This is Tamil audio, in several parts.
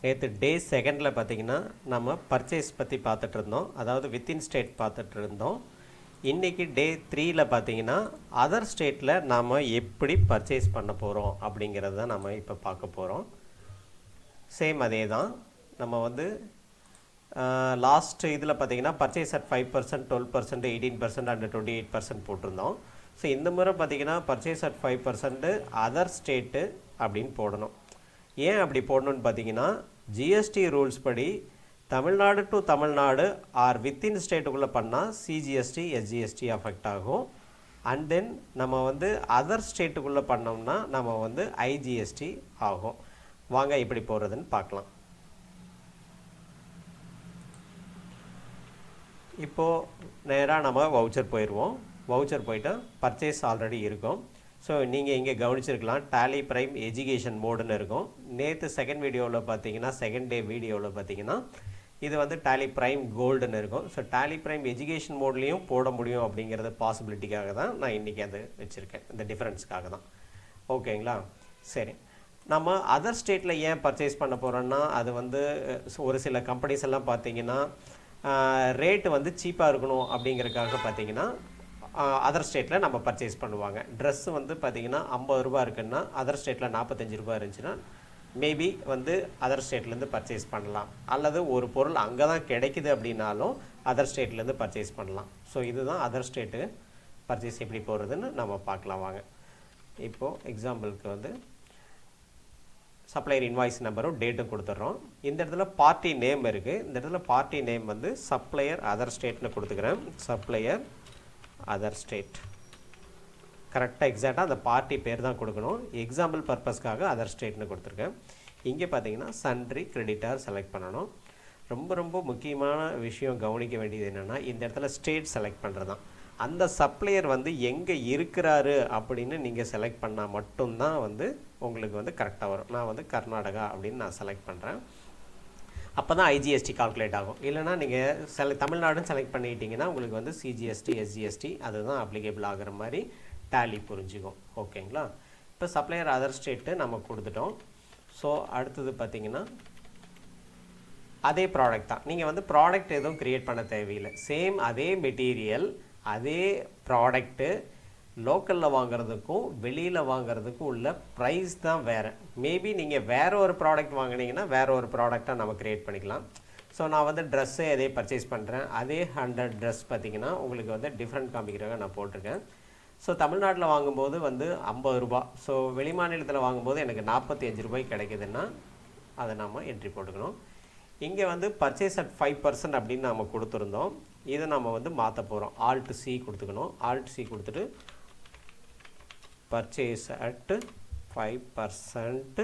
நேற்று டே செகண்டில் பார்த்திங்கன்னா நம்ம பர்ச்சேஸ் பற்றி பார்த்துட்டு இருந்தோம், அதாவது வித்தின் ஸ்டேட் பார்த்துட்டு இருந்தோம். இன்றைக்கி டே 3ல் பார்த்திங்கன்னா அதர் ஸ்டேட்டில் நாம் எப்படி பர்ச்சேஸ் பண்ண போகிறோம் அப்படிங்கிறது தான் நம்ம இப்போ பார்க்க போகிறோம். சேம் அதே தான். நம்ம வந்து லாஸ்ட் இதில் பார்த்திங்கன்னா பர்ச்சேஸ் அட் 5%, 12%, 18% அண்ட் 28% போட்டிருந்தோம். ஸோ இந்த முறை பார்த்திங்கன்னா பர்ச்சேஸ் அட் 5% அதர் ஸ்டேட்டு அப்படின்னு போடணும். ஏன் அப்படி போடணுன்னு பார்த்தீங்கன்னா ஜிஎஸ்டி ரூல்ஸ் படி Tamil Nadu to Tamil Nadu or within ஸ்டேட்டுக்குள்ளே பண்ணால் சிஜிஎஸ்டி எஸ்ஜிஎஸ்டி அஃபெக்ட் ஆகும். அண்ட் தென் நம்ம வந்து அதர் ஸ்டேட்டுக்குள்ளே பண்ணோம்னா நம்ம வந்து ஐஜிஎஸ்டி ஆகும். வாங்க எப்படி போகிறதுன்னு பார்க்கலாம். இப்போது நேராக நம்ம வவுச்சர் போயிடுவோம். வவுச்சர் போயிட்டு பர்ச்சேஸ் ஆல்ரெடி இருக்கும். ஸோ நீங்கள் இங்கே கவனிச்சிருக்கலாம், Tallyprime எஜுகேஷன் மோடுன்னு இருக்கும். நேற்று செகண்ட் வீடியோவில் பார்த்தீங்கன்னா, செகண்ட் டே வீடியோவில் பார்த்தீங்கன்னா இது வந்து Tallyprime கோல்டுன்னு இருக்கும். ஸோ Tallyprime எஜுகேஷன் மோட்லேயும் போட முடியும் அப்படிங்கிறது பாசிபிலிட்டிக்காக தான் நான் இன்றைக்கி அது வச்சுருக்கேன், இந்த டிஃப்ரென்ஸ்க்காக தான். ஓகேங்களா? சரி, நம்ம அதர் ஸ்டேட்டில் ஏன் பர்ச்சேஸ் பண்ண போகிறோன்னா, அது வந்து ஒரு சில கம்பெனிஸ் எல்லாம் பார்த்தீங்கன்னா ரேட்டு வந்து சீப்பாக இருக்கணும் அப்படிங்கிறதுக்காக பார்த்தீங்கன்னா அதர் ஸ்டேட்டில் நம்ம பர்ச்சேஸ் பண்ணுவாங்க. ட்ரெஸ்ஸு வந்து பார்த்திங்கன்னா 50 ரூபா இருக்குன்னா அதர் ஸ்டேட்டில் 45 ரூபா இருந்துச்சுன்னா மேபி வந்து அதர் ஸ்டேட்லேருந்து பர்ச்சேஸ் பண்ணலாம். அல்லது ஒரு பொருள் அங்கே தான் கிடைக்குது அப்படின்னாலும் அதர் ஸ்டேட்லேருந்து பர்ச்சேஸ் பண்ணலாம். ஸோ இதுதான் அதர் ஸ்டேட்டு பர்ச்சேஸ் எப்படி போகிறதுன்னு நம்ம பார்க்கலாம் வாங்க. இப்போது எக்ஸாம்பிளுக்கு வந்து சப்ளையர் இன்வாய்ஸ் நம்பரும் டேட்டும் கொடுத்துட்றோம். இந்த இடத்துல பார்ட்டி நேம் இருக்குது. இந்த இடத்துல பார்ட்டி நேம் வந்து சப்ளையர் அதர் ஸ்டேட்னு கொடுத்துக்கிறேன். சப்ளையர் அதர் ஸ்டேட் கரெக்டாக எக்ஸாக்டாக அந்த பார்ட்டி பேர் தான் கொடுக்கணும். எக்ஸாம்பிள் பர்பஸ்க்காக அதர் ஸ்டேட்னு கொடுத்துருக்கேன். இங்கே பார்த்தீங்கன்னா சன்ட்ரி கிரெடிட்டார் செலக்ட் பண்ணணும். ரொம்ப ரொம்ப முக்கியமான விஷயம் கவனிக்க வேண்டியது என்னென்னா, இந்த இடத்துல ஸ்டேட் செலக்ட் பண்ணுறது தான். அந்த சப்ளையர் வந்து எங்கே இருக்கிறாரு அப்படின்னு நீங்கள் செலக்ட் பண்ணால் மட்டும்தான் வந்து உங்களுக்கு வந்து கரெக்டாக வரும். நான் வந்து கர்நாடகா அப்படின்னு நான் செலக்ட் பண்ணுறேன். அப்போ தான் ஐஜிஎஸ்டி கால்குலேட் ஆகும். இல்லைனா நீங்கள் தமிழ்நாடுன்னு செலக்ட் பண்ணிட்டீங்கன்னா உங்களுக்கு வந்து சிஜிஎஸ்டி எஸ்ஜிஎஸ்டி அதுதான் அப்ளிகேபிள் ஆகிற மாதிரி டேலி புரிஞ்சுக்கும். ஓகேங்களா? இப்போ சப்ளையர் அதர் ஸ்டேட்டு நம்ம கொடுத்துட்டோம். ஸோ அடுத்தது பார்த்திங்கன்னா அதே ப்ராடக்ட் தான். நீங்கள் வந்து ப்ராடக்ட் எதுவும் க்ரியேட் பண்ண தேவையில்லை. சேம் அதே மெட்டீரியல் அதே ப்ராடக்ட்டு லோக்கலில் வாங்குறதுக்கும் வெளியில் வாங்குறதுக்கும் உள்ள ப்ரைஸ் தான் வேறு. மேபி நீங்கள் வேறு ஒரு ப்ராடக்ட் வாங்கினீங்கன்னா வேறு ஒரு ப்ராடக்டாக நம்ம க்ரியேட் பண்ணிக்கலாம். ஸோ நான் வந்து ட்ரெஸ்ஸே அதே பர்ச்சேஸ் பண்ணுறேன். அதே 100 ட்ரெஸ் பார்த்திங்கன்னா உங்களுக்கு வந்து டிஃப்ரெண்ட் காமிக்கிறதாக நான் போட்டிருக்கேன். ஸோ தமிழ்நாட்டில் வாங்கும்போது வந்து 50 ரூபா, ஸோ வெளி மாநிலத்தில் வாங்கும்போது எனக்கு 45 ரூபாய்க்கு கிடைக்குதுன்னா அதை நம்ம என்ட்ரி போட்டுக்கணும். இங்கே வந்து பர்ச்சேஸ் அட் 5% அப்படின்னு நம்ம கொடுத்துருந்தோம். இதை நம்ம வந்து மாற்ற போகிறோம். Alt C கொடுத்துக்கணும். Alt C கொடுத்துட்டு பர்ச்சேஸ் அட் 5%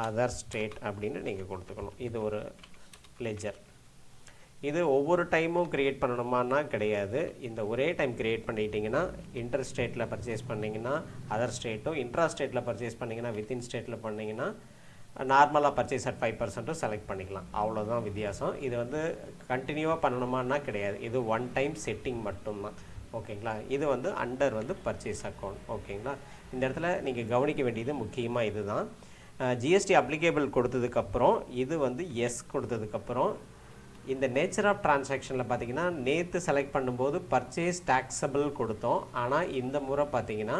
அதர் ஸ்டேட் அப்படின்னு நீங்கள் கொடுத்துக்கணும். இது ஒரு லெஜர். இது ஒவ்வொரு டைமும் க்ரியேட் பண்ணணுமான்னா கிடையாது. இந்த ஒரே டைம் க்ரியேட் பண்ணிட்டீங்கன்னா இன்டர் ஸ்டேட்டில் பர்ச்சேஸ் பண்ணிங்கன்னா அதர் ஸ்டேட்டும், இன்ட்ரா ஸ்டேட்டில் பர்ச்சேஸ் பண்ணிங்கன்னா வித்தின் ஸ்டேட்டில் பண்ணிங்கன்னா நார்மலாக பர்ச்சேஸ் அட் 5% செலக்ட் பண்ணிக்கலாம். அவ்வளோதான் வித்தியாசம். இது வந்து கண்டினியூவாக பண்ணணுமான்னா கிடையாது. இது ஒன் டைம் செட்டிங் மட்டும்தான். ஓகேங்களா? இது வந்து அண்டர் வந்து பர்ச்சேஸ் அக்கௌண்ட். ஓகேங்களா? இந்த இடத்துல நீங்கள் கவனிக்க வேண்டியது முக்கியமாக இது தான். ஜிஎஸ்டி அப்ளிகேபிள் கொடுத்ததுக்கப்புறம் இது வந்து எஸ் கொடுத்ததுக்கப்புறம் இந்த நேச்சர் ஆஃப் டிரான்சாக்ஷனில் பார்த்தீங்கன்னா நேற்று செலக்ட் பண்ணும்போது பர்ச்சேஸ் டேக்ஸபிள் கொடுத்தோம். ஆனால் இந்த முறை பார்த்தீங்கன்னா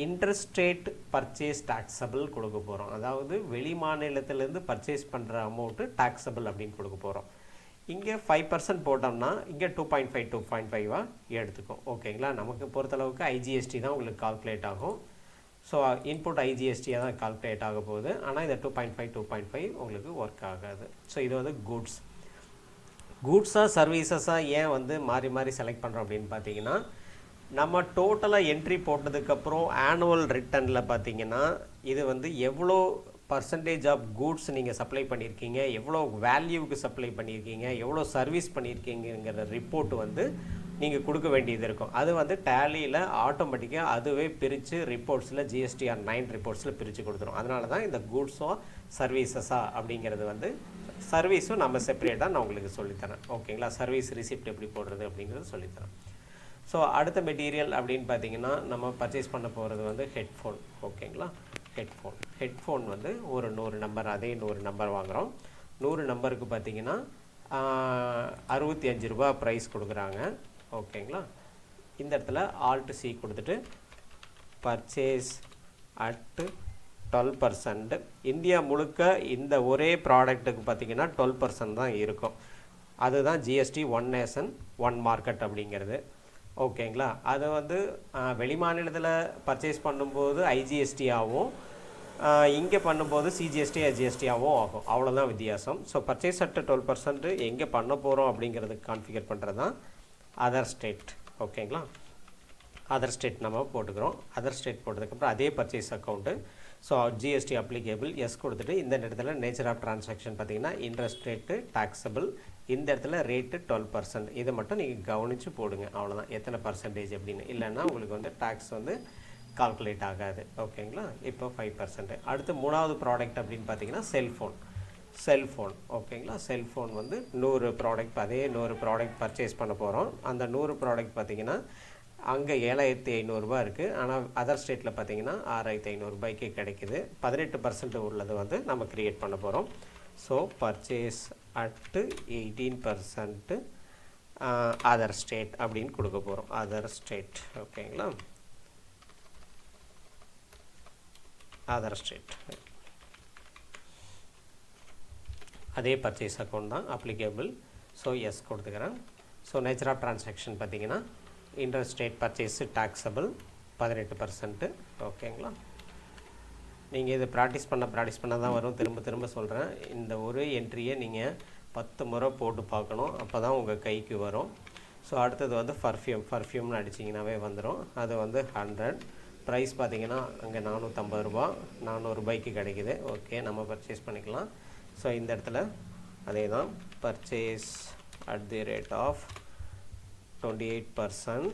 இன்டர்ஸ்டேட் பர்ச்சேஸ் டேக்ஸபிள் கொடுக்க போகிறோம். அதாவது வெளி மாநிலத்திலேருந்து பர்ச்சேஸ் பண்ணுற அமௌண்ட்டு டேக்ஸபிள் அப்படின்னு கொடுக்க போகிறோம். இங்கே 5% போட்டோம்னா இங்கே 2.5 2.5 எடுத்துக்கும். ஓகேங்களா? நமக்கு பொறுத்தளவுக்கு ஐஜிஎஸ்டி தான் உங்களுக்கு கால்குலேட் ஆகும். ஸோ இன்புட் ஐஜிஎஸ்டியாக தான் கால்குலேட் ஆக போகுது. ஆனால் இந்த 2.5 உங்களுக்கு ஒர்க் ஆகாது. ஸோ இது வந்து கூட்ஸாக சர்வீசஸாக ஏன் வந்து மாறி மாறி செலக்ட் பண்ணுறோம் அப்படின்னு பார்த்தீங்கன்னா, நம்ம டோட்டலாக என்ட்ரி போட்டதுக்கப்புறம் ஆனுவல் ரிட்டர்னில் பார்த்தீங்கன்னா இது வந்து எவ்வளோ பர்சன்டேஜ் ஆஃப் கூட்ஸ் நீங்கள் சப்ளை பண்ணியிருக்கீங்க, எவ்வளோ வேல்யூவுக்கு சப்ளை பண்ணியிருக்கீங்க, எவ்வளோ சர்வீஸ் பண்ணியிருக்கீங்கிற ரிப்போர்ட் வந்து நீங்கள் கொடுக்க வேண்டியது இருக்கும். அது வந்து டேலியில் ஆட்டோமேட்டிக்காக அதுவே பிரித்து ரிப்போர்ட்ஸில் GSTR 9 ரிப்போர்ட்ஸில் பிரித்து கொடுத்துரும். அதனால தான் இந்த கூட்ஸோ சர்வீசஸா அப்படிங்கிறது வந்து சர்வீஸும் நம்ம செப்பரேட்டாக நான் உங்களுக்கு சொல்லித்தரேன். ஓகேங்களா? சர்வீஸ் ரிசிப்ட் எப்படி போடுறது அப்படிங்கிறது சொல்லித்தரேன். ஸோ அடுத்த மெட்டீரியல் அப்படின்னு பார்த்தீங்கன்னா நம்ம பர்ச்சேஸ் பண்ண போகிறது வந்து ஹெட்ஃபோன். ஓகேங்களா? ஹெட்ஃபோன் வந்து ஒரு 100 நம்பர், அதே 100 நம்பர் வாங்குகிறோம். 100 நம்பருக்கு பார்த்தீங்கன்னா 65 ரூபா ப்ரைஸ் கொடுக்குறாங்க. ஓகேங்களா. இந்த இடத்துல Alt C கொடுத்துட்டு பர்ச்சேஸ் அட் 12%. இந்தியா முழுக்க இந்த ஒரே ப்ராடக்ட்டுக்கு பார்த்தீங்கன்னா 12% தான் இருக்கும். அதுதான் GST one nation one market அப்படிங்கிறது. ஓகேங்களா. அது வந்து வெளிமாநிலத்தில் பர்ச்சேஸ் பண்ணும்போது ஐஜிஎஸ்டி ஆகும், இங்கே பண்ணும்போது சிஜிஎஸ்டி ஐஜிஎஸ்டியாகவும் ஆகும். அவ்வளோதான் வித்தியாசம். ஸோ பர்ச்சேஸ் அட் 12% எங்கே பண்ண போகிறோம் அப்படிங்கிறதுக்கு கான்ஃபிகர் பண்ணுறது தான் அதர் ஸ்டேட். ஓகேங்களா. அதர் ஸ்டேட் நம்ம போட்டுக்கிறோம். அதர் ஸ்டேட் போட்டதுக்கப்புறம் அதே purchase account. So GST applicable yes கொடுத்துட்டு இந்த இடத்துல நேச்சர் ஆஃப் ட்ரான்சாக்ஷன் பார்த்தீங்கன்னா இன்ட்ரெஸ்ட் ரேட்டு டாக்ஸபிள், இந்த இடத்துல ரேட்டு 12%. இதை மட்டும் நீங்கள் கவனித்து போடுங்க. அவ்வளோதான். எத்தனை பர்சன்டேஜ் அப்படின்னு, இல்லைன்னா உங்களுக்கு வந்து டேக்ஸ் வந்து கால்குலேட் ஆகாது. ஓகேங்களா. இப்போ 5%. அடுத்து மூணாவது ப்ராடக்ட் அப்படின்னு பார்த்தீங்கன்னா செல்ஃபோன். ஓகேங்களா. செல்ஃபோன் வந்து 100 ப்ராடக்ட், அதே 100 ப்ராடக்ட் பர்ச்சேஸ் பண்ண போகிறோம். அந்த 100 ப்ராடக்ட் பார்த்தீங்கன்னா அங்கே 7500 ரூபா இருக்குது. ஆனால் அதர் ஸ்டேட்டில் பார்த்தீங்கன்னா 6500 ரூபாய்க்கு கிடைக்குது. 18% உள்ளது வந்து நம்ம க்ரியேட் பண்ண போகிறோம். So purchase at 18% other state அப்படின்னு கொடுக்க போகிறோம். Other state. ஓகேங்களா. அதர் ஸ்டேட் அதே பர்ச்சேஸ் அக்கௌண்ட் தான் அப்ளிகேபிள். ஸோ எஸ் கொடுத்துக்கிறேன். ஸோ நேச்சர் ஆஃப் ட்ரான்சாக்ஷன் பார்த்தீங்கன்னா இன்ட்ரெஸ்ட் ரேட் பர்ச்சேஸு டாக்ஸபிள் 18%. ஓகேங்களா. நீங்கள் இது ப்ராக்டிஸ் பண்ண தான் வரும். திரும்ப சொல்கிறேன். இந்த ஒரு என்ட்ரியை நீங்கள் 10 முறை போட்டு பார்க்கணும். அப்போ தான் உங்கள் கைக்கு வரும். ஸோ அடுத்தது வந்து பர்ஃப்யூம்னு அடிச்சிங்கனாவே வந்துடும். அது வந்து 100. ப்ரைஸ் பார்த்தீங்கன்னா அங்கே 450 ரூபா, 400 ரூபாய்க்கு கிடைக்குது. ஓகே, நம்ம பர்ச்சேஸ் பண்ணிக்கலாம். ஸோ இந்த இடத்துல அதே தான் purchase at the rate of 28%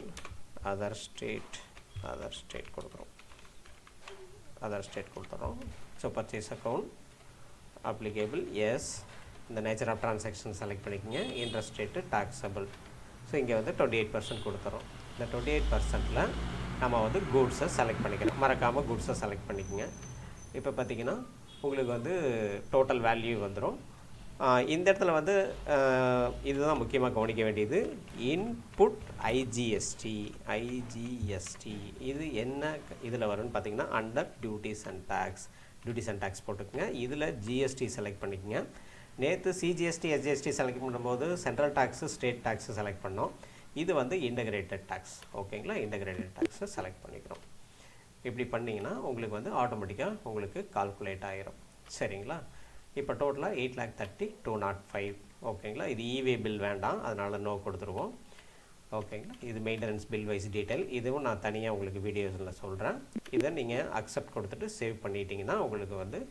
other state கொடுக்குறோம். ஸோ பர்ச்சேஸ் அக்கௌண்ட் அப்ளிகேபிள் எஸ். இந்த நேச்சர் ஆஃப் ட்ரான்சாக்ஷன் செலக்ட் பண்ணிக்கோங்க. Interest rate taxable. ஸோ இங்கே வந்து 28% கொடுத்துறோம். இந்த 28%ல் நம்ம வந்து கூட்ஸை செலக்ட் பண்ணிக்கிறோம். மறக்காமல் கூட்ஸை செலக்ட் பண்ணிக்கோங்க. இப்போ பார்த்தீங்கன்னா உங்களுக்கு வந்து டோட்டல் வேல்யூ வந்துடும். இந்த இடத்துல வந்து இதுதான் முக்கியமாக கவனிக்க வேண்டியது. இன்புட் ஐஜிஎஸ்டி இது என்ன இதில் வரும்னு பார்த்தீங்கன்னா அண்டர் டியூட்டிஸ் அண்ட் டேக்ஸ் போட்டுக்கோங்க. இதில் ஜிஎஸ்டி செலக்ட் பண்ணிக்கோங்க. நேற்று சிஜிஎஸ்டி எஸ்ஜிஎஸ்டி செலக்ட் பண்ணும்போது central tax state tax select பண்ணோம். இது வந்து இன்டகிரேட்டட் டேக்ஸ். ஓகேங்களா. இன்டகிரேட்டட் டேக்ஸை செலக்ட் பண்ணிக்கிறோம். இப்படி பண்ணிங்கன்னா உங்களுக்கு வந்து ஆட்டோமேட்டிக்காக உங்களுக்கு கால்குலேட் ஆகிரும். சரிங்களா. இப்போ டோட்டலாக 8,30,205. ஓகேங்களா. இது இவே பில் வேண்டாம், அதனால் நோ கொடுத்துருவோம். ஓகேங்களா. இது மெயின்டெனன்ஸ் பில் வைஸ் டீட்டெயில். இதுவும் நான் தனியாக உங்களுக்கு வீடியோஸில் சொல்கிறேன். இதை நீங்கள் அக்செப்ட் கொடுத்துட்டு சேவ் பண்ணிட்டீங்கன்னா உங்களுக்கு வந்து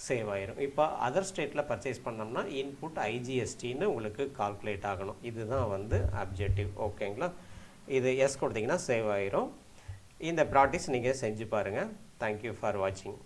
சேவ் ஆயிரும். இப்போ அதர் ஸ்டேட்டில் பர்ச்சேஸ் பண்ணோம்னா இன்புட் ஐஜிஎஸ்டின்னு உங்களுக்கு கால்குலேட் ஆகணும். இதுதான் வந்து அப்ஜெக்டிவ். ஓகேங்களா. இது எஸ் கொடுத்தீங்கன்னா சேவ் ஆயிரும். இந்த ப்ராக்டிஸ் நீங்கள் செஞ்சு பாருங்கள். தேங்க்யூ ஃபார் வாட்சிங்.